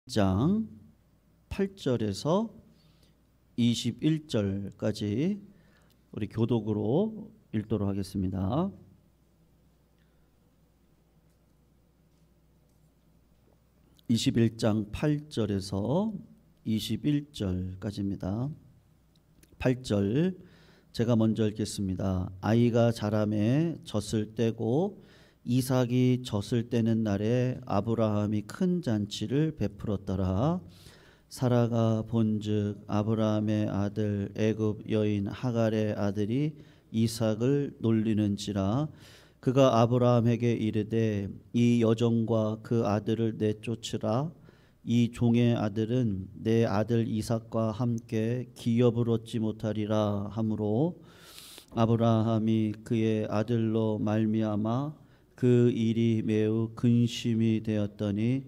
장 8절에서 21절까지 우리 교독으로 읽도록 하겠습니다. (21장) 8절에서 21절까지입니다. 8절 제가 먼저 읽겠습니다. 아이가 자라매 젖을 떼고 이삭이 젖을 떼는 날에 아브라함이 큰 잔치를 베풀었더라. 사라가 본즉 아브라함의 아들 애굽 여인 하갈의 아들이 이삭을 놀리는지라. 그가 아브라함에게 이르되 이 여종과 그 아들을 내쫓으라. 이 종의 아들은 내 아들 이삭과 함께 기업을 얻지 못하리라 하므로 아브라함이 그의 아들로 말미암아 그 일이 매우 근심이 되었더니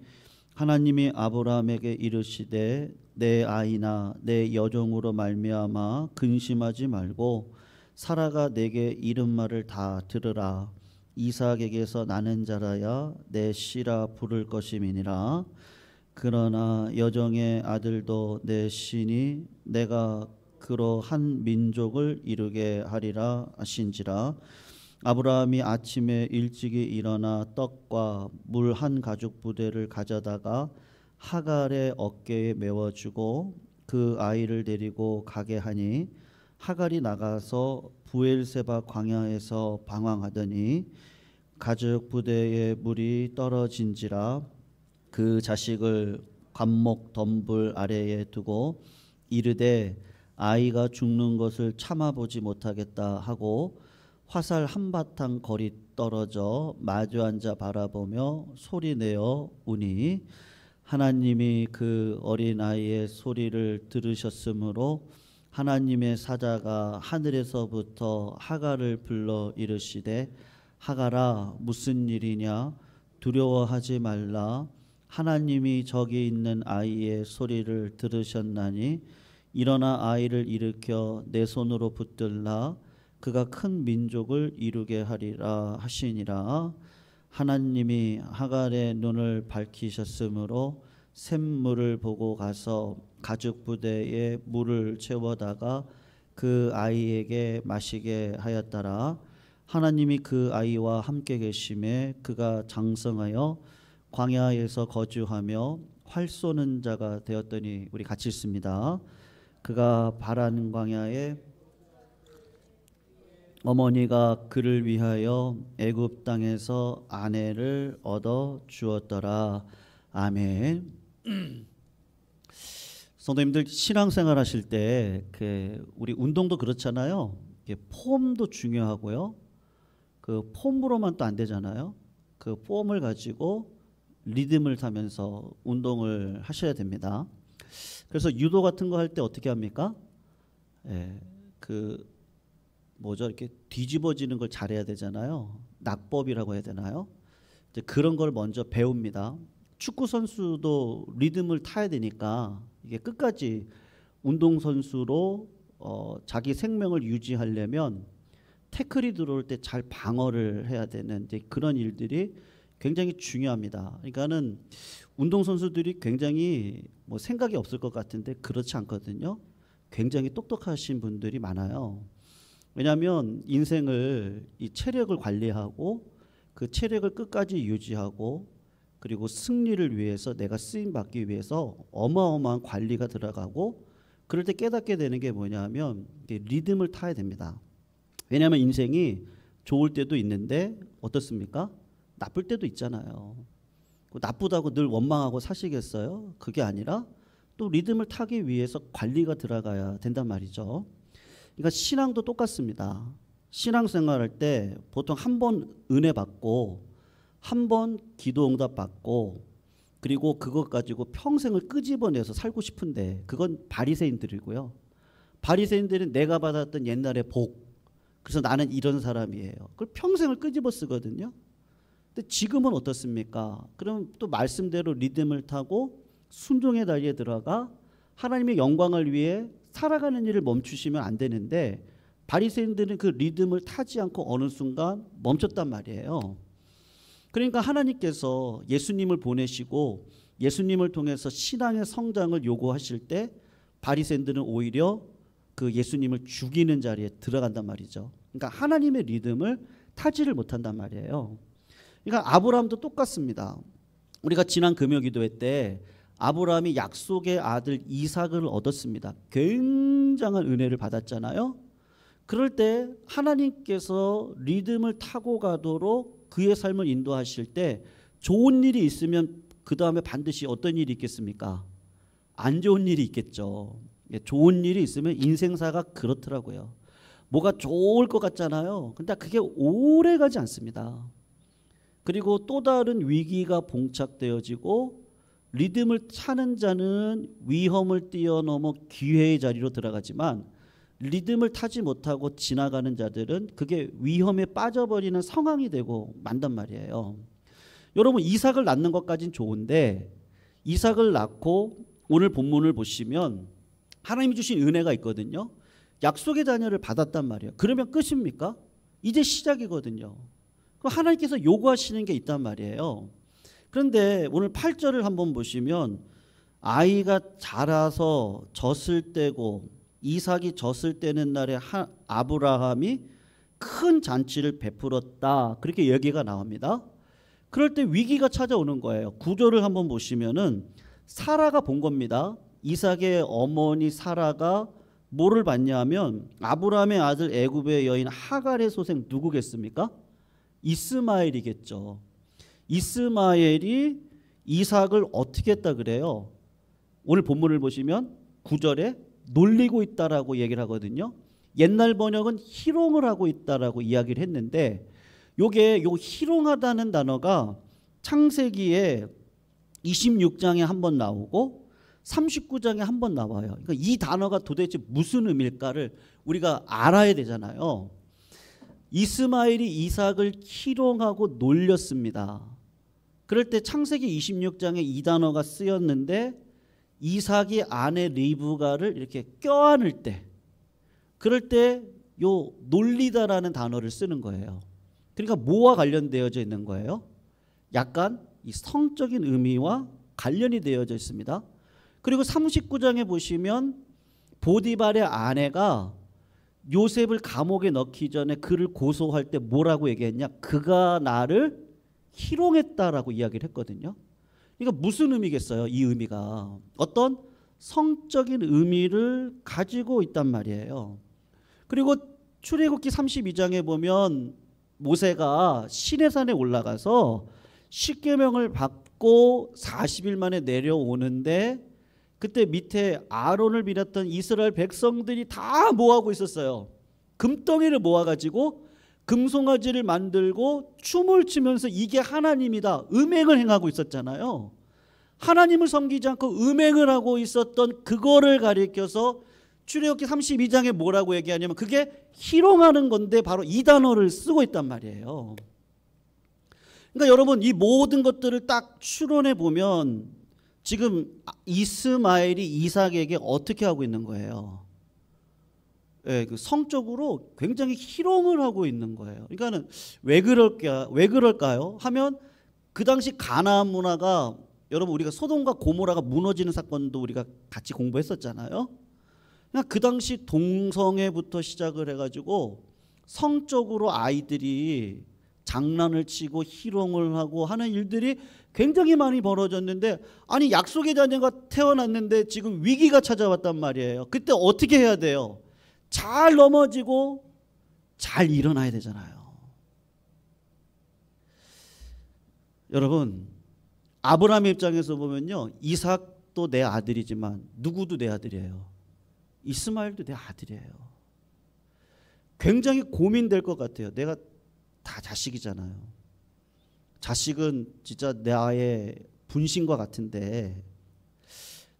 하나님이 아브라함에게 이르시되 내 아이나 내 여종으로 말미암아 근심하지 말고 사라가 내게 이른 말을 다 들으라. 이삭에게서 나는 자라야 내 씨라 부를 것임이니라. 그러나 여종의 아들도 내 씨니 내가 그로 한 민족을 이루게 하리라 하신지라. 아브라함이 아침에 일찍이 일어나 떡과 물 한 가죽 부대를 가져다가 하갈의 어깨에 메워주고 그 아이를 데리고 가게 하니 하갈이 나가서 부엘세바 광야에서 방황하더니 가죽 부대에 물이 떨어진지라. 그 자식을 관목 덤불 아래에 두고 이르되 아이가 죽는 것을 참아보지 못하겠다 하고 화살 한바탕 거리 떨어져 마주 앉아 바라보며 소리내어 우니 하나님이 그 어린아이의 소리를 들으셨으므로 하나님의 사자가 하늘에서부터 하갈을 불러 이르시되 하갈아 무슨 일이냐 두려워하지 말라. 하나님이 저기 있는 아이의 소리를 들으셨나니 일어나 아이를 일으켜 내 손으로 붙들라. 그가 큰 민족을 이루게 하리라 하시니라. 하나님이 하갈의 눈을 밝히셨으므로 샘물을 보고 가서 가죽 부대에 물을 채워다가 그 아이에게 마시게 하였더라. 하나님이 그 아이와 함께 계심에 그가 장성하여 광야에서 거주하며 활 쏘는 자가 되었더니 우리 같이 읽습니다. 그가 바란 광야에 어머니가 그를 위하여 애굽 땅에서 아내를 얻어 주었더라. 아멘. 성도님들 신앙생활 하실 때 우리 운동도 그렇잖아요. 폼도 중요하고요. 그 폼으로만 또 안 되잖아요. 그 폼을 가지고 리듬을 타면서 운동을 하셔야 됩니다. 그래서 유도 같은 거 할 때 어떻게 합니까? 이렇게 뒤집어지는 걸 잘해야 되잖아요. 낙법이라고 해야 되나요? 이제 그런 걸 먼저 배웁니다. 축구 선수도 리듬을 타야 되니까 이게 끝까지 운동 선수로 자기 생명을 유지하려면 태클이 들어올 때 잘 방어를 해야 되는 이제 그런 일들이 굉장히 중요합니다. 그러니까는 운동 선수들이 굉장히 생각이 없을 것 같은데 그렇지 않거든요. 굉장히 똑똑하신 분들이 많아요. 왜냐하면 인생을 이 체력을 관리하고 그 체력을 끝까지 유지하고 그리고 승리를 위해서 내가 쓰임 받기 위해서 어마어마한 관리가 들어가고 그럴 때 깨닫게 되는 게 뭐냐면 리듬을 타야 됩니다. 왜냐하면 인생이 좋을 때도 있는데 어떻습니까? 나쁠 때도 있잖아요. 나쁘다고 늘 원망하고 사시겠어요? 그게 아니라 또 리듬을 타기 위해서 관리가 들어가야 된단 말이죠. 그러니까 신앙도 똑같습니다. 신앙생활할 때 보통 한 번 은혜 받고 한 번 기도 응답 받고 그리고 그것 가지고 평생을 끄집어내서 살고 싶은데 그건 바리새인들이고요. 바리새인들은 내가 받았던 옛날의 복, 그래서 나는 이런 사람이에요. 그걸 평생을 끄집어 쓰거든요. 근데 지금은 어떻습니까? 그럼 또 말씀대로 리듬을 타고 순종의 다리에 들어가 하나님의 영광을 위해 살아가는 일을 멈추시면 안 되는데 바리새인들은 그 리듬을 타지 않고 어느 순간 멈췄단 말이에요. 그러니까 하나님께서 예수님을 보내시고 예수님을 통해서 신앙의 성장을 요구하실 때 바리새인들은 오히려 그 예수님을 죽이는 자리에 들어간단 말이죠. 그러니까 하나님의 리듬을 타지를 못한단 말이에요. 그러니까 아브라함도 똑같습니다. 우리가 지난 금요 기도회 때 아브라함이 약속의 아들 이삭을 얻었습니다. 굉장한 은혜를 받았잖아요. 그럴 때 하나님께서 리듬을 타고 가도록 그의 삶을 인도하실 때 좋은 일이 있으면 그 다음에 반드시 어떤 일이 있겠습니까? 안 좋은 일이 있겠죠. 좋은 일이 있으면 인생사가 그렇더라고요. 뭐가 좋을 것 같잖아요. 근데 그게 오래 가지 않습니다. 그리고 또 다른 위기가 봉착되어지고 리듬을 타는 자는 위험을 뛰어넘어 기회의 자리로 들어가지만 리듬을 타지 못하고 지나가는 자들은 그게 위험에 빠져버리는 상황이 되고 만단 말이에요. 여러분 이삭을 낳는 것까지는 좋은데 이삭을 낳고 오늘 본문을 보시면 하나님이 주신 은혜가 있거든요. 약속의 자녀를 받았단 말이에요. 그러면 끝입니까? 이제 시작이거든요. 그럼 하나님께서 요구하시는 게 있단 말이에요. 그런데 오늘 8절을 한번 보시면 아이가 자라서 젖을 떼고 이삭이 젖을 떼는 날에 아브라함이 큰 잔치를 베풀었다. 그렇게 얘기가 나옵니다. 그럴 때 위기가 찾아오는 거예요. 구절을 한번 보시면은 사라가 본 겁니다. 이삭의 어머니 사라가 뭐를 봤냐면 아브라함의 아들 애굽의 여인 하갈의 소생 누구겠습니까? 이스마엘이겠죠. 이스마엘이 이삭을 어떻게 했다 그래요? 오늘 본문을 보시면 9절에 놀리고 있다라고 얘기를 하거든요. 옛날 번역은 희롱을 하고 있다라고 이야기를 했는데 요게 요 희롱하다는 단어가 창세기에 26장에 한 번 나오고 39장에 한 번 나와요. 그러니까 이 단어가 도대체 무슨 의미일까를 우리가 알아야 되잖아요. 이스마엘이 이삭을 희롱하고 놀렸습니다. 그럴 때 창세기 26장에 이 단어가 쓰였는데 이삭이 아내 리브가를 이렇게 껴안을 때 그럴 때 요 놀리다라는 단어를 쓰는 거예요. 그러니까 뭐와 관련되어져 있는 거예요? 약간 이 성적인 의미와 관련이 되어져 있습니다. 그리고 39장에 보시면 보디발의 아내가 요셉을 감옥에 넣기 전에 그를 고소할 때 뭐라고 얘기했냐? 그가 나를 희롱했다라고 이야기를 했거든요. 그러니까 무슨 의미겠어요? 이 의미가 어떤 성적인 의미를 가지고 있단 말이에요. 그리고 출애굽기 32장에 보면 모세가 시내산에 올라가서 십계명을 받고 40일 만에 내려오는데 그때 밑에 아론을 비롯한 이스라엘 백성들이 다 뭐하고 있었어요? 금덩이를 모아가지고 금송아지를 만들고 춤을 추면서 이게 하나님이다 음행을 행하고 있었잖아요. 하나님을 섬기지 않고 음행을 하고 있었던 그거를 가리켜서 출애굽기 32장에 뭐라고 얘기하냐면 그게 희롱하는 건데 바로 이 단어를 쓰고 있단 말이에요. 그러니까 여러분 이 모든 것들을 딱 추론해 보면 지금 이스마엘이 이삭에게 어떻게 하고 있는 거예요? 예, 그 성적으로 굉장히 희롱을 하고 있는 거예요. 그러니까는 왜 그럴까요? 하면 그 당시 가나안 문화가 여러분 우리가 소돔과 고모라가 무너지는 사건도 우리가 같이 공부했었잖아요. 그러니까 그 당시 동성애부터 시작을 해가지고 성적으로 아이들이 장난을 치고 희롱을 하고 하는 일들이 굉장히 많이 벌어졌는데 아니 약속의 자녀가 태어났는데 지금 위기가 찾아왔단 말이에요. 그때 어떻게 해야 돼요? 잘 넘어지고 잘 일어나야 되잖아요. 여러분 아브라함의 입장에서 보면요 이삭도 내 아들이지만 누구도 내 아들이에요. 이스마엘도 내 아들이에요. 굉장히 고민될 것 같아요. 내가 다 자식이잖아요. 자식은 진짜 나의 분신과 같은데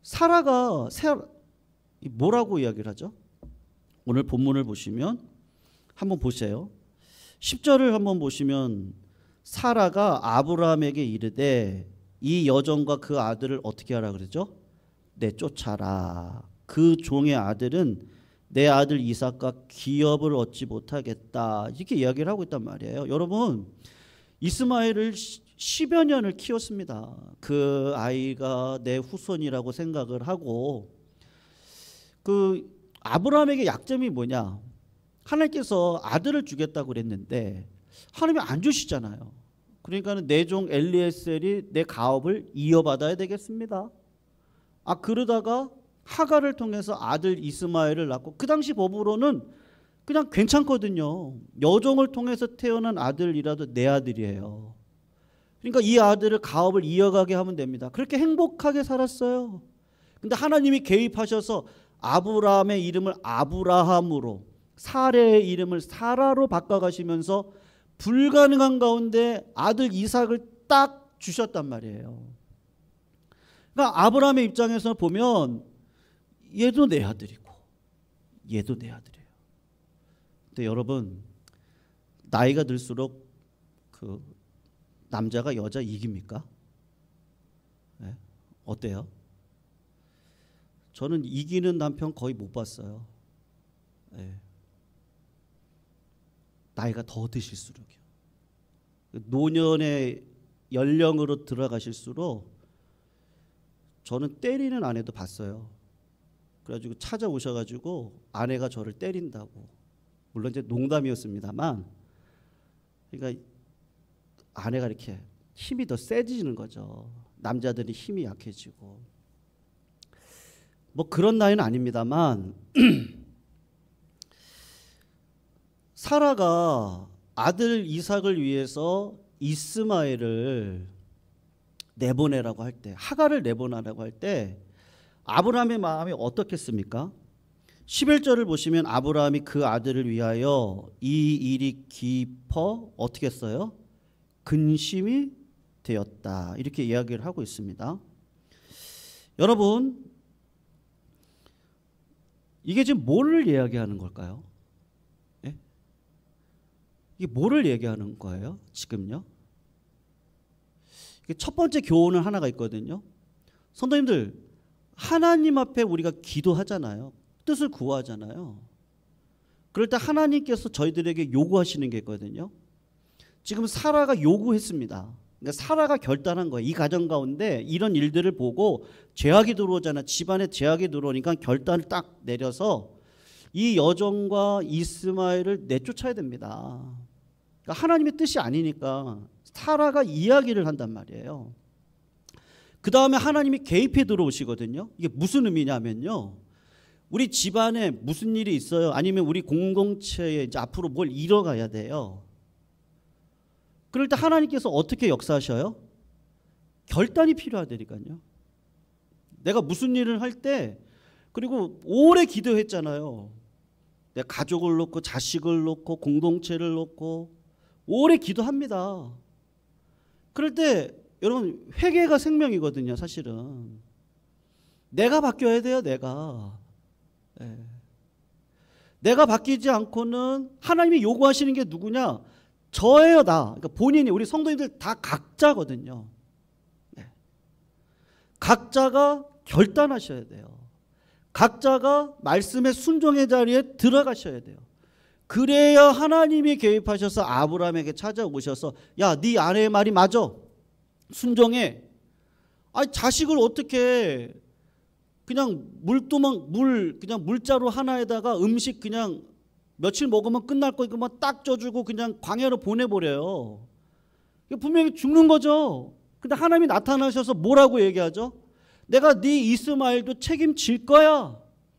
사라가 뭐라고 이야기를 하죠? 오늘 본문을 보시면 한번 보세요. 10절을 한번 보시면 사라가 아브라함에게 이르되 이 여종과 그 아들을 어떻게 하라 그러죠? 내쫓아라. 그 종의 아들은 내 아들 이삭과 기업을 얻지 못하겠다. 이렇게 이야기를 하고 있단 말이에요. 여러분 이스마엘을 10여 년을 키웠습니다. 그 아이가 내 후손이라고 생각을 하고, 그 아브라함에게 약점이 뭐냐? 하나님께서 아들을 주겠다고 그랬는데 하나님이 안 주시잖아요. 그러니까는 내 종 엘리에셀이 내 가업을 이어받아야 되겠습니다. 그러다가 하갈을 통해서 아들 이스마엘을 낳고, 그 당시 법으로는 그냥 괜찮거든요. 여종을 통해서 태어난 아들이라도 내 아들이에요. 그러니까 이 아들을 가업을 이어가게 하면 됩니다. 그렇게 행복하게 살았어요. 근데 하나님이 개입하셔서 아브라함의 이름을 아브라함으로, 사레의 이름을 사라로 바꿔가시면서 불가능한 가운데 아들 이삭을 딱 주셨단 말이에요. 그러니까 아브라함의 입장에서 보면 얘도 내 아들이고 얘도 내 아들이에요. 근데 여러분, 나이가 들수록 그 남자가 여자 이깁니까? 네? 어때요? 저는 이기는 남편 거의 못 봤어요. 네. 나이가 더 드실수록요. 노년의 연령으로 들어가실수록 저는 때리는 아내도 봤어요. 그래가지고 찾아오셔가지고 아내가 저를 때린다고. 물론 이제 농담이었습니다만, 그러니까 아내가 이렇게 힘이 더 세지는 거죠. 남자들이 힘이 약해지고. 뭐 그런 나이는 아닙니다만 사라가 아들 이삭을 위해서 이스마엘을 내보내라고 할 때, 하갈을 내보내라고 할 때 아브라함의 마음이 어떻겠습니까? 11절을 보시면 아브라함이 그 아들을 위하여 이 일이 깊어 어떻게 했어요? 근심이 되었다. 이렇게 이야기를 하고 있습니다. 여러분, 이게 지금 뭐를 이야기하는 걸까요? 예? 이게 뭐를 얘기하는 거예요? 지금요? 첫 번째 교훈은 하나가 있거든요. 성도님들, 하나님 앞에 우리가 기도하잖아요. 뜻을 구하잖아요. 그럴 때 하나님께서 저희들에게 요구하시는 게 있거든요. 지금 사라가 요구했습니다. 그러니까 사라가 결단한 거예요. 이 가정 가운데 이런 일들을 보고 죄악이 들어오잖아. 집안에 죄악이 들어오니까 결단을 딱 내려서 이 여종과 이스마엘을 내쫓아야 됩니다. 그러니까 하나님의 뜻이 아니니까 사라가 이야기를 한단 말이에요. 그 다음에 하나님이 개입해 들어오시거든요. 이게 무슨 의미냐면요, 우리 집안에 무슨 일이 있어요, 아니면 우리 공동체에 이제 앞으로 뭘 이뤄가야 돼요. 그럴 때 하나님께서 어떻게 역사하셔요? 결단이 필요하다니까요. 내가 무슨 일을 할 때, 그리고 오래 기도했잖아요. 내 가족을 놓고 자식을 놓고 공동체를 놓고 오래 기도합니다. 그럴 때 여러분, 회개가 생명이거든요. 사실은 내가 바뀌어야 돼요. 내가 바뀌지 않고는 하나님이 요구하시는 게 누구냐? 저예요, 나. 그러니까 본인이, 우리 성도님들 다 각자거든요. 각자가 결단하셔야 돼요. 각자가 말씀의 순종의 자리에 들어가셔야 돼요. 그래야 하나님이 개입하셔서 아브라함에게 찾아오셔서, 야, 네 아내의 말이 맞아, 순종해. 자식을 어떻게 그냥 그냥 물자루 하나에다가 음식 그냥 며칠 먹으면 끝날 거 이거만 딱 쪄주고 그냥 광야로 보내버려요. 분명히 죽는 거죠. 근데 하나님이 나타나셔서 뭐라고 얘기하죠? 내가 네 이스마엘도 책임질 거야.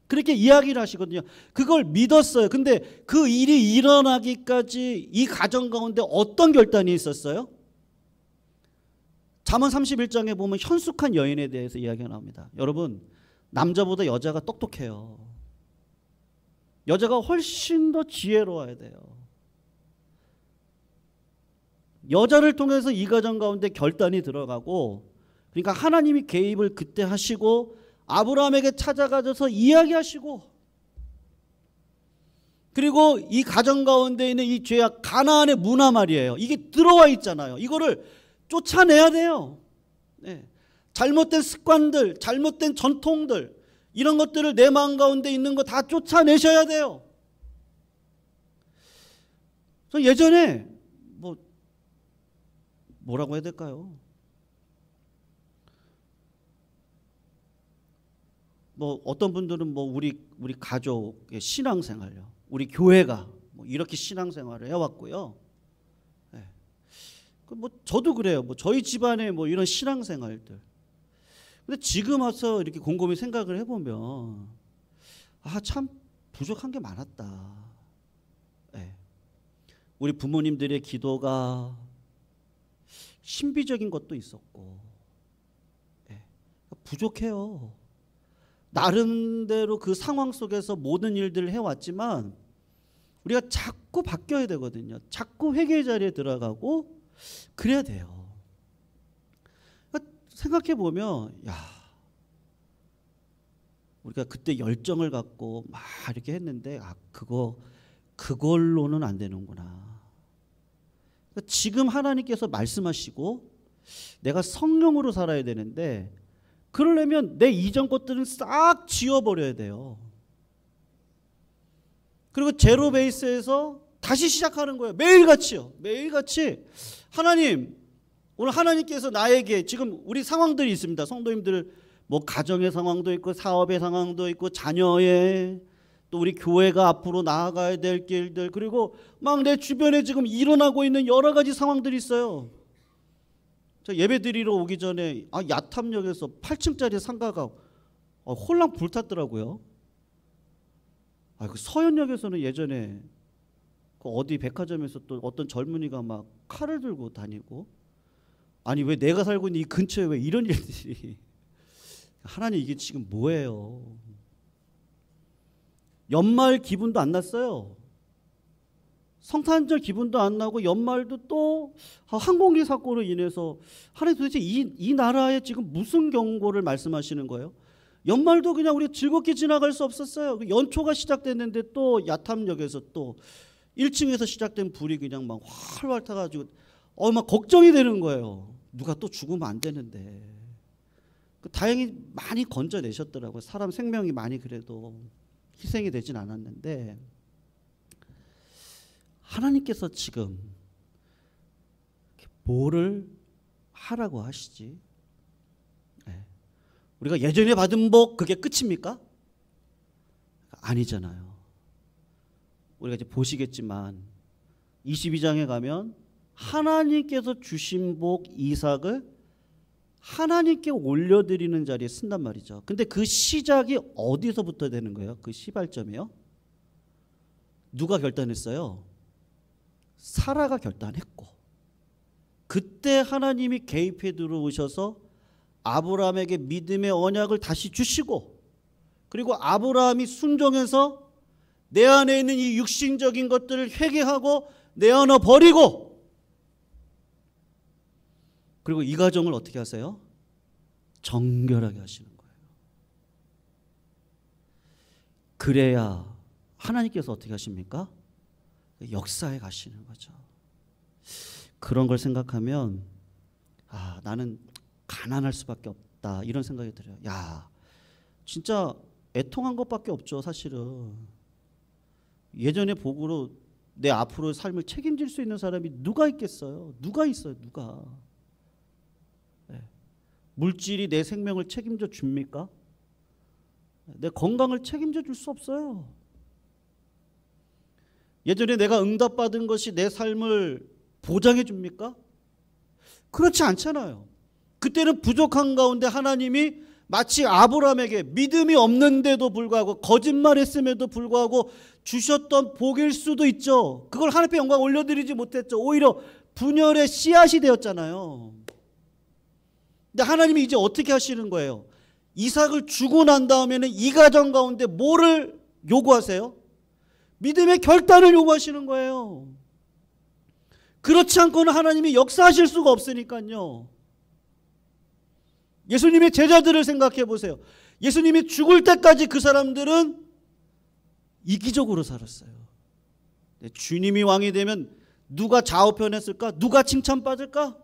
그렇게 이야기를 하시거든요. 그걸 믿었어요. 근데 그 일이 일어나기까지 이 가정 가운데 어떤 결단이 있었어요? 잠언 31장에 보면 현숙한 여인에 대해서 이야기가 나옵니다. 여러분, 남자보다 여자가 똑똑해요. 여자가 훨씬 더 지혜로워야 돼요. 여자를 통해서 이 가정 가운데 결단이 들어가고, 그러니까 하나님이 개입을 그때 하시고 아브라함에게 찾아가셔서 이야기하시고, 그리고 이 가정 가운데 있는 이 죄악, 가나안의 문화 말이에요. 이게 들어와 있잖아요. 이거를 쫓아내야 돼요. 잘못된 습관들, 잘못된 전통들, 이런 것들을 내 마음 가운데 있는 거 다 쫓아내셔야 돼요. 예전에 뭐라고 해야 될까요? 뭐 어떤 분들은 뭐 우리 가족의 신앙생활요, 우리 교회가 뭐 이렇게 신앙생활을 해왔고요. 네. 뭐 저도 그래요. 뭐 저희 집안에 뭐 이런 신앙생활들. 근데 지금 와서 이렇게 곰곰이 생각을 해보면 참 부족한 게 많았다. 네. 우리 부모님들의 기도가 신비적인 것도 있었고, 네. 부족해요. 나름대로 그 상황 속에서 모든 일들을 해왔지만 우리가 자꾸 바뀌어야 되거든요. 자꾸 회개의 자리에 들어가고 그래야 돼요. 생각해 보면 우리가 그때 열정을 갖고 막 이렇게 했는데 그걸로는 안 되는구나. 지금 하나님께서 말씀하시고 내가 성령으로 살아야 되는데, 그러려면 내 이전 것들은 싹 지워버려야 돼요. 그리고 제로 베이스에서 다시 시작하는 거예요. 매일같이요. 매일같이 하나님, 오늘 하나님께서 나에게 지금 우리 상황들이 있습니다. 성도님들 뭐 가정의 상황도 있고 사업의 상황도 있고 자녀의, 또 우리 교회가 앞으로 나아가야 될 길들, 그리고 막 내 주변에 지금 일어나고 있는 여러 가지 상황들이 있어요. 저 예배 드리러 오기 전에 야탐역에서 8층짜리 상가가 홀랑 불탔더라고요. 그 서현역에서는 예전에 그 어디 백화점에서 또 어떤 젊은이가 막 칼을 들고 다니고, 아니 왜 내가 살고 있는 이 근처에 왜 이런 일들이. 하나님, 이게 지금 뭐예요? 연말 기분도 안 났어요. 성탄절 기분도 안 나고, 연말도 또 항공기 사고로 인해서 하나님, 도대체 이 나라에 지금 무슨 경고를 말씀하시는 거예요? 연말도 그냥 우리 즐겁게 지나갈 수 없었어요. 연초가 시작됐는데 또 야탐역에서 또 1층에서 시작된 불이 그냥 막 활활 타가지고 막 걱정이 되는 거예요. 누가 또 죽으면 안 되는데. 다행히 많이 건져내셨더라고요. 사람 생명이 많이 그래도 희생이 되진 않았는데, 하나님께서 지금 뭐를 하라고 하시지? 네. 우리가 예전에 받은 복 그게 끝입니까? 아니잖아요. 우리가 이제 보시겠지만 22장에 가면 하나님께서 주신 복 이삭을 하나님께 올려드리는 자리에 쓴단 말이죠. 근데 그 시작이 어디서부터 되는 거예요? 그 시발점이요? 누가 결단했어요? 사라가 결단했고, 그때 하나님이 개입해 들어오셔서 아브라함에게 믿음의 언약을 다시 주시고, 그리고 아브라함이 순종해서 내 안에 있는 이 육신적인 것들을 회개하고 내어놔 버리고, 그리고 이 과정을 어떻게 하세요? 정결하게 하시는 거예요. 그래야 하나님께서 어떻게 하십니까? 역사에 가시는 거죠. 그런 걸 생각하면 나는 가난할 수밖에 없다, 이런 생각이 들어요. 진짜 애통한 것밖에 없죠, 사실은. 예전의 복으로 내 앞으로의 삶을 책임질 수 있는 사람이 누가 있겠어요? 누가 있어요? 누가? 물질이 내 생명을 책임져 줍니까? 내 건강을 책임져 줄 수 없어요. 예전에 내가 응답받은 것이 내 삶을 보장해 줍니까? 그렇지 않잖아요. 그때는 부족한 가운데 하나님이 마치 아브라함에게 믿음이 없는데도 불구하고, 거짓말했음에도 불구하고 주셨던 복일 수도 있죠. 그걸 하나님 앞에 영광 올려드리지 못했죠. 오히려 분열의 씨앗이 되었잖아요. 근데 하나님이 이제 어떻게 하시는 거예요? 이삭을 주고 난 다음에는 이 가정 가운데 뭐를 요구하세요? 믿음의 결단을 요구하시는 거예요. 그렇지 않고는 하나님이 역사하실 수가 없으니까요. 예수님의 제자들을 생각해 보세요. 예수님이 죽을 때까지 그 사람들은 이기적으로 살았어요. 주님이 왕이 되면 누가 좌우편했을까? 누가 칭찬받을까?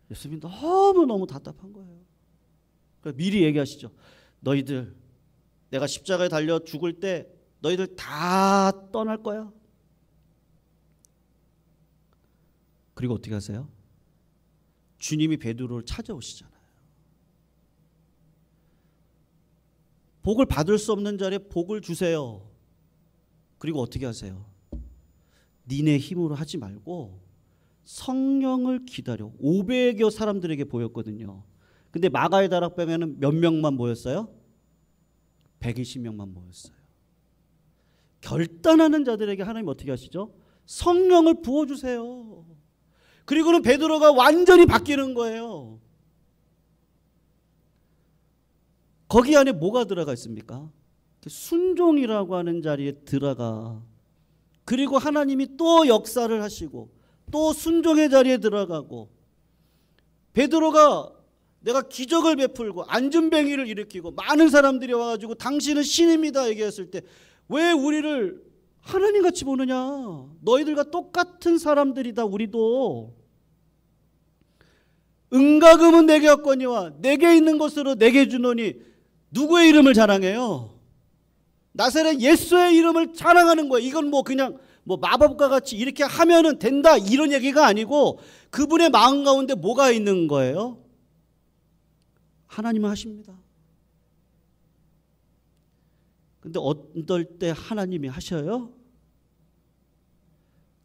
예수님이 너무너무 답답한 거예요. 그러니까 미리 얘기하시죠. 너희들, 내가 십자가에 달려 죽을 때 너희들 다 떠날 거야. 그리고 어떻게 하세요? 주님이 베드로를 찾아오시잖아요. 복을 받을 수 없는 자리에 복을 주세요. 그리고 어떻게 하세요? 니네 힘으로 하지 말고 성령을 기다려. 500여 사람들에게 보였거든요. 근데 마가의 다락방에는 몇 명만 모였어요? 120명만 모였어요. 결단하는 자들에게 하나님 어떻게 하시죠? 성령을 부어주세요. 그리고는 베드로가 완전히 바뀌는 거예요. 거기 안에 뭐가 들어가 있습니까? 순종이라고 하는 자리에 들어가. 그리고 하나님이 또 역사를 하시고 또 순종의 자리에 들어가고, 베드로가 내가 기적을 베풀고 안전뱅이를 일으키고 많은 사람들이 와가지고 당신은 신입니다 얘기했을 때 왜 우리를 하나님같이 보느냐? 너희들과 똑같은 사람들이다. 우리도 은과 금은 내게 없거니와 내게 있는 것으로 내게 주노니 누구의 이름을 자랑해요? 나사렛 예수의 이름을 자랑하는 거예요. 이건 뭐 그냥 뭐 마법과 같이 이렇게 하면은 된다 이런 얘기가 아니고 그분의 마음 가운데 뭐가 있는 거예요? 하나님은 하십니다. 근데 어떨 때 하나님이 하셔요?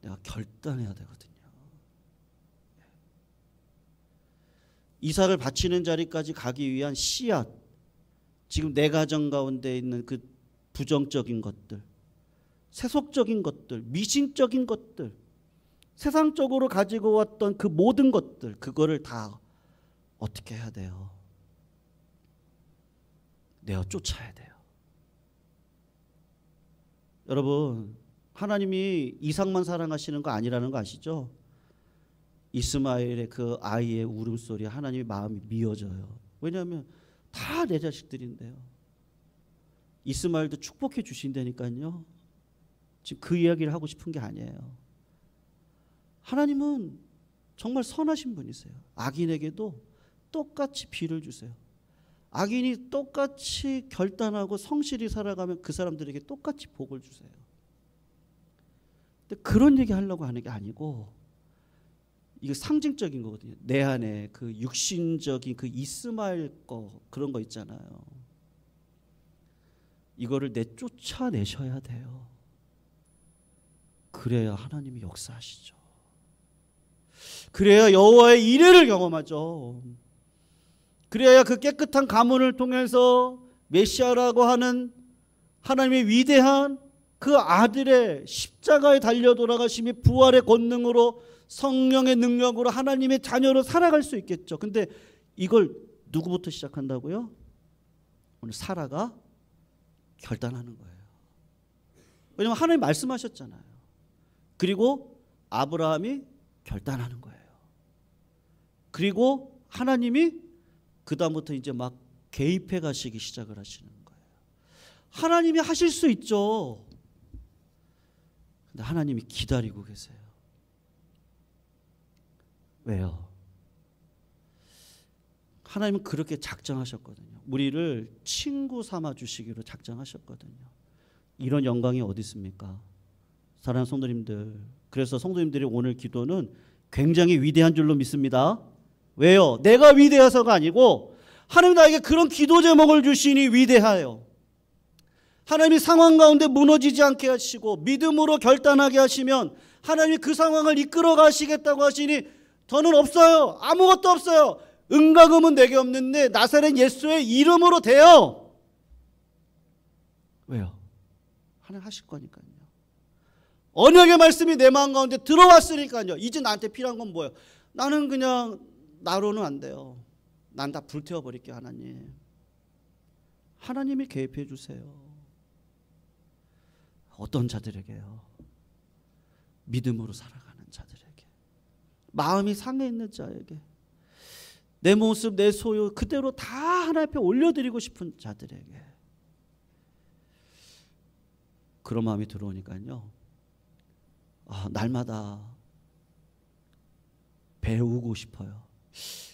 내가 결단해야 되거든요. 이삭을 바치는 자리까지 가기 위한 씨앗, 지금 내 가정 가운데 있는 그 부정적인 것들, 세속적인 것들, 미신적인 것들, 세상적으로 가지고 왔던 그 모든 것들, 그거를 다 어떻게 해야 돼요? 내가 쫓아야 돼요. 여러분, 하나님이 이삭만 사랑하시는 거 아니라는 거 아시죠? 이스마엘의 그 아이의 울음소리에 하나님의 마음이 미어져요. 왜냐하면 다 내 자식들인데요. 이스마엘도 축복해 주신다니까요. 지금 그 이야기를 하고 싶은 게 아니에요. 하나님은 정말 선하신 분이세요. 악인에게도 똑같이 비를 주세요. 악인이 똑같이 결단하고 성실히 살아가면 그 사람들에게 똑같이 복을 주세요. 근데 그런 얘기 하려고 하는 게 아니고 이거 상징적인 거거든요. 내 안에 그 육신적인 그 이스마엘 거 그런 거 있잖아요. 이거를 내쫓아내셔야 돼요. 그래야 하나님이 역사하시죠. 그래야 여호와의 이레를 경험하죠. 그래야 그 깨끗한 가문을 통해서 메시아라고 하는 하나님의 위대한 그 아들의 십자가에 달려 돌아가심이 부활의 권능으로 성령의 능력으로 하나님의 자녀로 살아갈 수 있겠죠. 근데 이걸 누구부터 시작한다고요? 오늘 사라가 결단하는 거예요. 왜냐하면 하나님 말씀하셨잖아요. 그리고 아브라함이 결단하는 거예요. 그리고 하나님이 그 다음부터 이제 막 개입해 가시기 시작을 하시는 거예요. 하나님이 하실 수 있죠. 근데 하나님이 기다리고 계세요. 왜요? 하나님은 그렇게 작정하셨거든요. 우리를 친구 삼아 주시기로 작정하셨거든요. 이런 영광이 어디 있습니까? 사랑하는 성도님들, 그래서 성도님들이 오늘 기도는 굉장히 위대한 줄로 믿습니다. 왜요? 내가 위대해서가 아니고 하나님 나에게 그런 기도 제목을 주시니 위대하여. 하나님이 상황 가운데 무너지지 않게 하시고 믿음으로 결단하게 하시면 하나님이 그 상황을 이끌어 가시겠다고 하시니 더는 없어요. 아무것도 없어요. 은과 금은 내게 없는데 나사렛 예수의 이름으로 돼요. 왜요? 하나님 하실 거니까요. 언약의 말씀이 내 마음 가운데 들어왔으니까요. 이제 나한테 필요한 건 뭐예요? 나는 그냥 나로는 안 돼요. 난 다 불태워버릴게요. 하나님. 하나님이 개입해 주세요. 어떤 자들에게요? 믿음으로 살아가는 자들에게, 마음이 상해 있는 자에게, 내 모습 내 소유 그대로 다 하나님 앞에 올려드리고 싶은 자들에게. 그런 마음이 들어오니까요, 날마다 배우고 싶어요.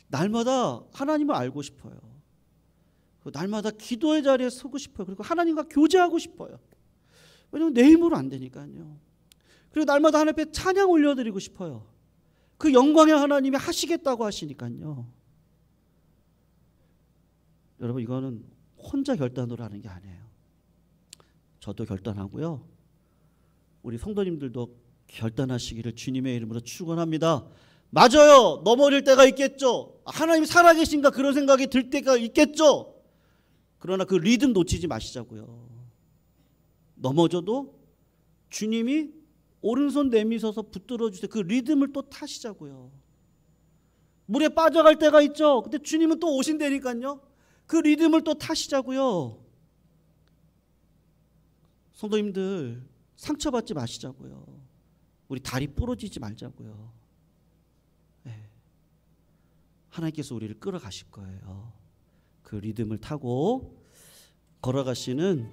날마다 하나님을 알고 싶어요. 날마다 기도의 자리에 서고 싶어요. 그리고 하나님과 교제하고 싶어요. 왜냐하면 내 힘으로 안 되니까요. 그리고 날마다 하나님 앞에 찬양 올려드리고 싶어요. 그 영광의 하나님이 하시겠다고 하시니까요. 여러분, 이거는 혼자 결단으로 하는 게 아니에요. 저도 결단하고요. 우리 성도님들도 결단하시기를 주님의 이름으로 축원합니다. 맞아요. 넘어질 때가 있겠죠. 하나님 살아계신가 그런 생각이 들 때가 있겠죠. 그러나 그 리듬 놓치지 마시자고요. 넘어져도 주님이 오른손 내미셔서 붙들어 주세요. 그 리듬을 또 타시자고요. 물에 빠져갈 때가 있죠. 근데 주님은 또 오신다니까요. 그 리듬을 또 타시자고요. 성도님들, 상처받지 마시자고요. 우리 다리 부러지지 말자고요. 네. 하나님께서 우리를 끌어가실 거예요. 그 리듬을 타고 걸어가시는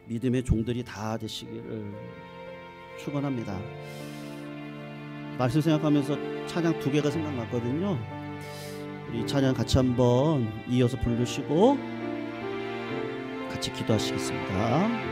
믿음의 종들이 다 되시기를 축원합니다. 말씀 생각하면서 찬양 2개가 생각났거든요. 우리 찬양 같이 한번 이어서 부르시고 같이 기도하시겠습니다.